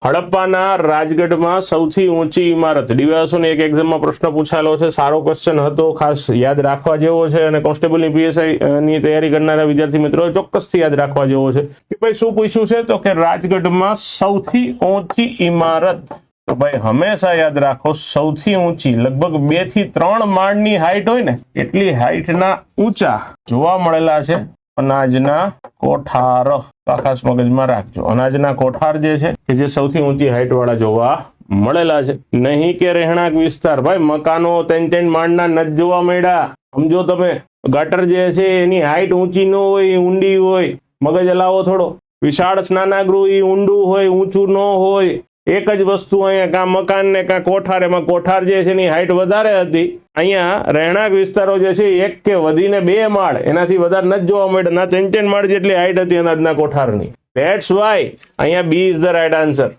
હડપ્પાના રાજગઢમાં સૌથી ઊંચી ઇમારત ડીવાયએસઓની એક એક્ઝામમાં પ્રશ્ન પૂછાયેલો છે, સારો ક્વેશ્ચન હતો, ખાસ યાદ રાખવા જેવો છે અને કોન્સ્ટેબલની પીએસઆઈ ની તૈયારી કરનારા વિદ્યાર્થી મિત્રો ચોક્કસથી યાદ રાખવા જેવો છે કે ભાઈ શું પૂછ્યું છે તો કે રાજગઢમાં સૌથી ઊંચી ઇમારત, તો ભાઈ હંમેશા યાદ રાખો સૌથી ઊંચી લગભગ 2 થી 3 માળની હાઈટ હોય ને એટલી હાઈટના ઊંચા જોવા મળેલા છે અનાજના કોઠાર, ખાસ મગજમાં રાખજો, અનાજના કોઠાર જે છે કે જે સૌથી ઊંચી હાઈટ વાળા જોવા મળેલા છે, નહીં કે રહેણાંક વિસ્તાર. ભાઈ મકાનો 3-3 માળના નથી જોવા મળ્યા, સમજો તમે. ગટર જે છે એની હાઈટ ઊંચી ન હોય, ઊંડી હોય, મગજ હલાવો થોડો. વિશાળ સ્નાનાગૃહ એ ઊંડું હોય, ઊંચું ન હોય. એક જ વસ્તુ અહીંયા કાં મકાન ને કાં કોઠાર, એમાં કોઠાર જે છે એની હાઈટ વધારે હતી. અહીંયા રહેણાંક વિસ્તારો જે છે 1 કે વધીને 2 માળ, એનાથી વધારે નથી જોવા મળ્યા, ના 3-3 માળ જેટલી હાઈટ હતી અનાજના કોઠારની. ધેટ્સ વાય અહીંયા B is the right answer.